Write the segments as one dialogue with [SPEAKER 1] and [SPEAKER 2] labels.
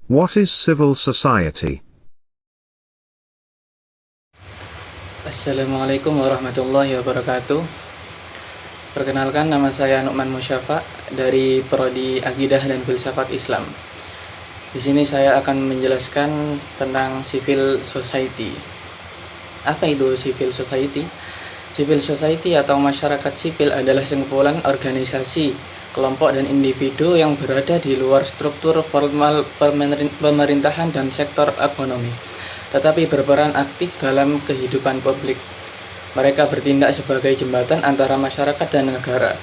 [SPEAKER 1] What is civil society?
[SPEAKER 2] Assalamualaikum warahmatullahi wabarakatuh. Perkenalkan, nama saya Nu'man Musyafa dari Prodi Akidah dan Filsafat Islam. Di sini saya akan menjelaskan tentang civil society. Apa itu civil society? Civil society atau masyarakat sipil adalah sekumpulan organisasi, kelompok dan individu yang berada di luar struktur formal pemerintahan dan sektor ekonomi, tetapi berperan aktif dalam kehidupan publik. Mereka bertindak sebagai jembatan antara masyarakat dan negara,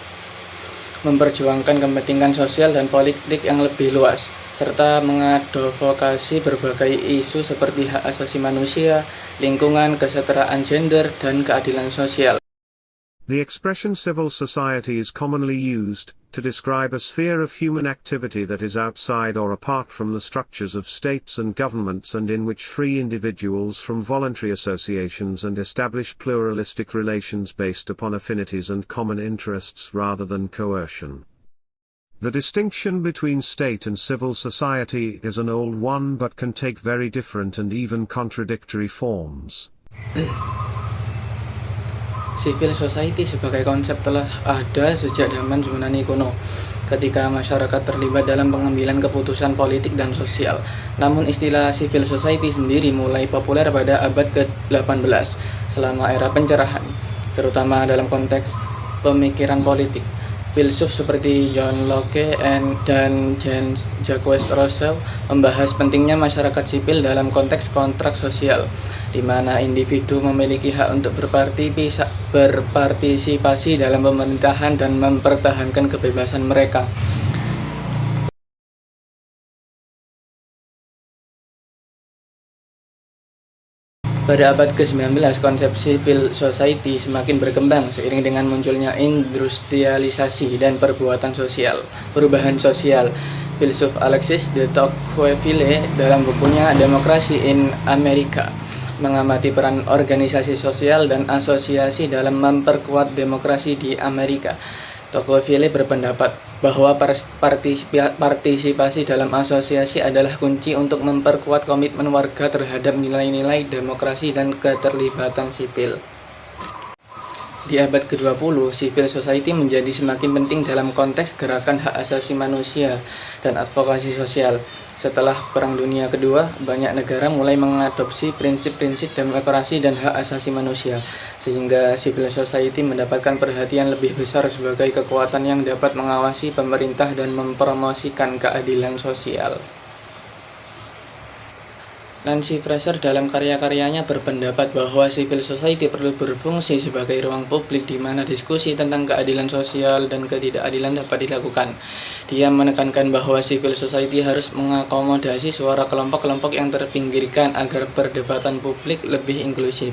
[SPEAKER 2] memperjuangkan kepentingan sosial dan politik yang lebih luas, serta mengadvokasi berbagai isu seperti hak asasi manusia, lingkungan, kesetaraan gender, dan keadilan sosial.
[SPEAKER 1] The expression civil society is commonly used to describe a sphere of human activity that is outside or apart from the structures of states and governments, and in which free individuals from voluntary associations and establish pluralistic relations based upon affinities and common interests rather than coercion. The distinction between state and civil society is an old one but can take very different and even contradictory forms.
[SPEAKER 2] Civil society sebagai konsep telah ada sejak zaman Yunani kuno, ketika masyarakat terlibat dalam pengambilan keputusan politik dan sosial. Namun istilah civil society sendiri mulai populer pada abad ke-18 selama era pencerahan, terutama dalam konteks pemikiran politik. Filsuf seperti John Locke dan Jean-Jacques Rousseau membahas pentingnya masyarakat sipil dalam konteks kontrak sosial, di mana individu memiliki hak untuk berpartisipasi dalam pemerintahan dan mempertahankan kebebasan mereka. Pada abad ke-19, konsep civil society semakin berkembang seiring dengan munculnya industrialisasi dan perubahan sosial. Filsuf Alexis de Tocqueville dalam bukunya Democracy in America mengamati peran organisasi sosial dan asosiasi dalam memperkuat demokrasi di Amerika. Tocqueville berpendapat bahwa partisipasi dalam asosiasi adalah kunci untuk memperkuat komitmen warga terhadap nilai-nilai demokrasi dan keterlibatan sipil. Di abad ke-20, civil society menjadi semakin penting dalam konteks gerakan hak asasi manusia dan advokasi sosial. Setelah Perang Dunia Kedua, banyak negara mulai mengadopsi prinsip-prinsip demokrasi dan hak asasi manusia, sehingga civil society mendapatkan perhatian lebih besar sebagai kekuatan yang dapat mengawasi pemerintah dan mempromosikan keadilan sosial. Nancy Fraser dalam karya-karyanya berpendapat bahwa civil society perlu berfungsi sebagai ruang publik di mana diskusi tentang keadilan sosial dan ketidakadilan dapat dilakukan. Dia menekankan bahwa civil society harus mengakomodasi suara kelompok-kelompok yang terpinggirkan agar perdebatan publik lebih inklusif.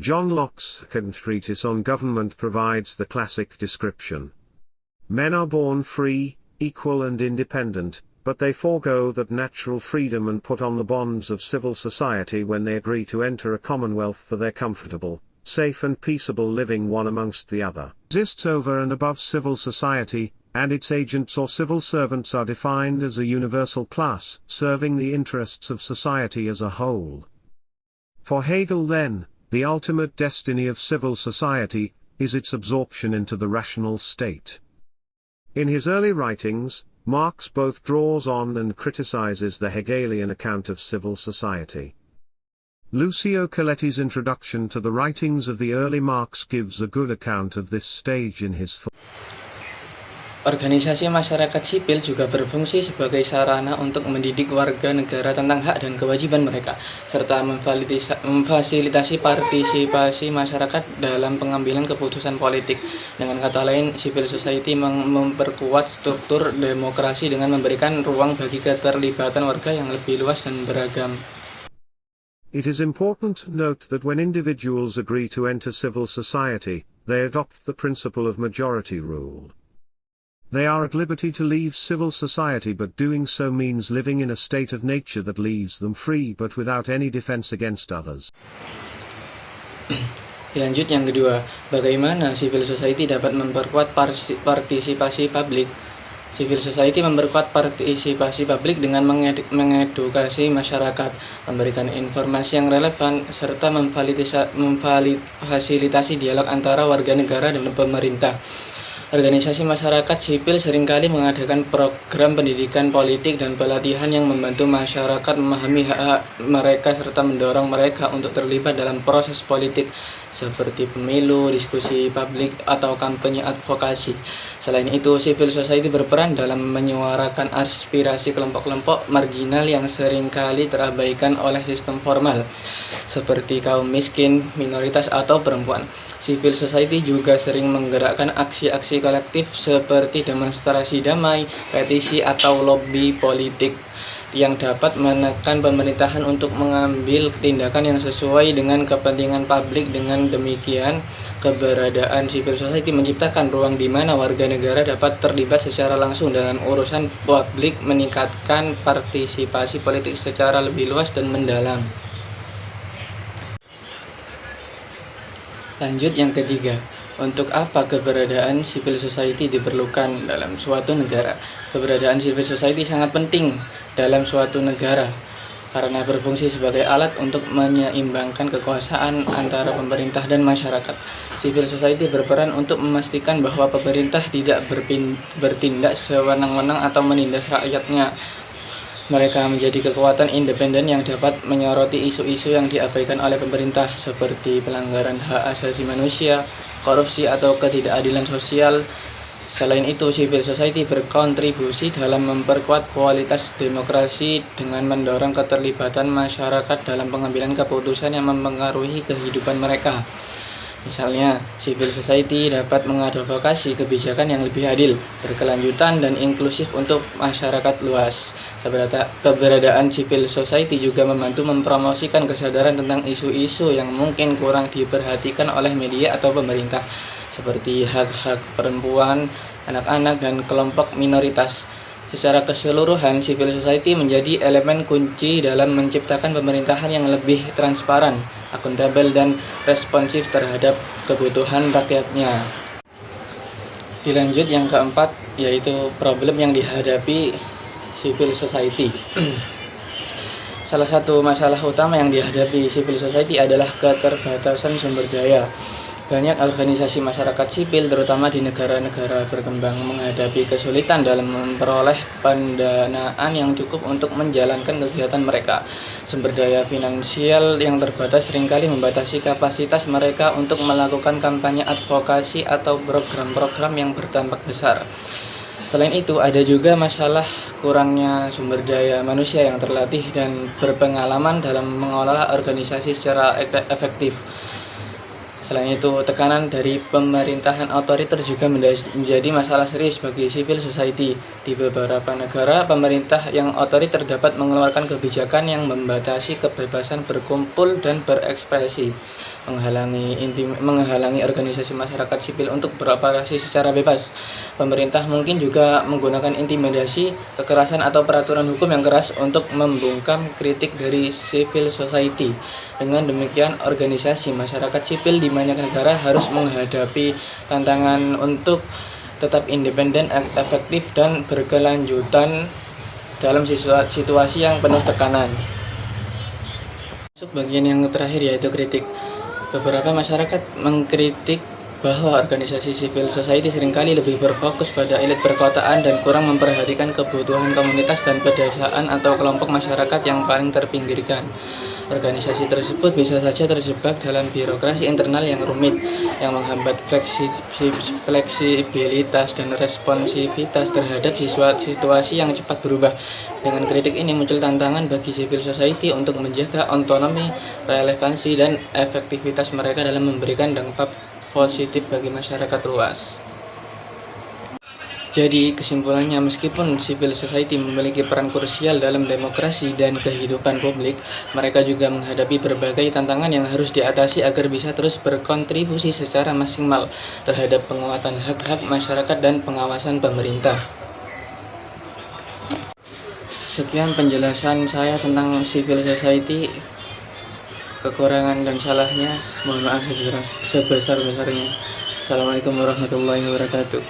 [SPEAKER 1] John Locke's second treatise on government provides the classic description. Men are born free, equal and independent, but they forego that natural freedom and put on the bonds of civil society when they agree to enter a commonwealth for their comfortable, safe and peaceable living one amongst the other. Exists over and above civil society, and its agents or civil servants are defined as a universal class, serving the interests of society as a whole. For Hegel then, the ultimate destiny of civil society is its absorption into the rational state. In his early writings, Marx both draws on and criticizes the Hegelian account of civil society. Lucio Coletti's introduction to the writings of the early Marx gives a good account of this stage in his thought.
[SPEAKER 2] Organisasi masyarakat sipil juga berfungsi sebagai sarana untuk mendidik warga negara tentang hak dan kewajiban mereka, serta memfasilitasi partisipasi masyarakat dalam pengambilan keputusan politik. Dengan kata lain, civil society memperkuat struktur demokrasi dengan memberikan ruang bagi keterlibatan warga yang lebih luas dan beragam.
[SPEAKER 1] It is important to note that when individuals agree to enter civil society, they adopt the principle of majority rule. They are at liberty to leave civil society, but doing so means living in a state of nature that leaves them free but without any defense against others.
[SPEAKER 2] Lanjut yang kedua, bagaimana civil society dapat memperkuat partisipasi publik? Civil society memperkuat partisipasi publik dengan mengedukasi masyarakat, memberikan informasi yang relevan, serta memfasilitasi dialog antara warga negara dan pemerintah. Organisasi masyarakat sipil seringkali mengadakan program pendidikan politik dan pelatihan yang membantu masyarakat memahami hak-hak mereka serta mendorong mereka untuk terlibat dalam proses politik seperti pemilu, diskusi publik, atau kampanye advokasi. Selain itu, civil society berperan dalam menyuarakan aspirasi kelompok-kelompok marginal yang seringkali terabaikan oleh sistem formal, seperti kaum miskin, minoritas, atau perempuan. Civil society juga sering menggerakkan aksi-aksi kolektif seperti demonstrasi damai, petisi, atau lobby politik yang dapat menekan pemerintahan untuk mengambil tindakan yang sesuai dengan kepentingan publik. Dengan demikian, keberadaan civil society menciptakan ruang di mana warga negara dapat terlibat secara langsung dalam urusan publik, meningkatkan partisipasi politik secara lebih luas dan mendalam. Lanjut yang ketiga, untuk apa keberadaan civil society diperlukan dalam suatu negara? Keberadaan civil society sangat penting dalam suatu negara karena berfungsi sebagai alat untuk menyeimbangkan kekuasaan antara pemerintah dan masyarakat. Civil society berperan untuk memastikan bahwa pemerintah tidak bertindak sewenang-wenang atau menindas rakyatnya. Mereka menjadi kekuatan independen yang dapat menyoroti isu-isu yang diabaikan oleh pemerintah seperti pelanggaran hak asasi manusia, korupsi, atau ketidakadilan sosial. Selain itu, civil society berkontribusi dalam memperkuat kualitas demokrasi dengan mendorong keterlibatan masyarakat dalam pengambilan keputusan yang mempengaruhi kehidupan mereka. Misalnya, civil society dapat mengadvokasi kebijakan yang lebih adil, berkelanjutan, dan inklusif untuk masyarakat luas. Keberadaan civil society juga membantu mempromosikan kesadaran tentang isu-isu yang mungkin kurang diperhatikan oleh media atau pemerintah, seperti hak-hak perempuan, anak-anak, dan kelompok minoritas. Secara keseluruhan, civil society menjadi elemen kunci dalam menciptakan pemerintahan yang lebih transparan, akuntabel, dan responsif terhadap kebutuhan rakyatnya. Dilanjut yang keempat, yaitu problem yang dihadapi civil society. Salah satu masalah utama yang dihadapi civil society adalah keterbatasan sumber daya. Banyak organisasi masyarakat sipil, terutama di negara-negara berkembang, menghadapi kesulitan dalam memperoleh pendanaan yang cukup untuk menjalankan kegiatan mereka. Sumber daya finansial yang terbatas seringkali membatasi kapasitas mereka untuk melakukan kampanye advokasi atau program-program yang berdampak besar. Selain itu, ada juga masalah kurangnya sumber daya manusia yang terlatih dan berpengalaman dalam mengelola organisasi secara efektif. Selain itu, tekanan dari pemerintahan otoriter juga menjadi masalah serius bagi civil society. Di beberapa negara, pemerintah yang otoriter dapat mengeluarkan kebijakan yang membatasi kebebasan berkumpul dan berekspresi, menghalangi organisasi masyarakat sipil untuk beroperasi secara bebas. Pemerintah mungkin juga menggunakan intimidasi, kekerasan, atau peraturan hukum yang keras untuk membungkam kritik dari civil society. Dengan demikian, organisasi masyarakat sipil di banyak negara harus menghadapi tantangan untuk tetap independen, efektif, dan berkelanjutan dalam situasi yang penuh tekanan. Masuk bagian yang terakhir, yaitu kritik. Beberapa masyarakat mengkritik bahwa organisasi civil society seringkali lebih berfokus pada elit perkotaan dan kurang memperhatikan kebutuhan komunitas dan pedesaan atau kelompok masyarakat yang paling terpinggirkan. Organisasi tersebut bisa saja terjebak dalam birokrasi internal yang rumit, yang menghambat fleksibilitas dan responsivitas terhadap situasi yang cepat berubah. Dengan kritik ini muncul tantangan bagi civil society untuk menjaga otonomi, relevansi, dan efektivitas mereka dalam memberikan dampak positif bagi masyarakat luas. Jadi, kesimpulannya, meskipun civil society memiliki peran krusial dalam demokrasi dan kehidupan publik, mereka juga menghadapi berbagai tantangan yang harus diatasi agar bisa terus berkontribusi secara maksimal terhadap penguatan hak-hak masyarakat dan pengawasan pemerintah. Sekian penjelasan saya tentang civil society. Kekurangan dan salahnya mohon maaf sebesar-besarnya. Assalamualaikum warahmatullahi wabarakatuh.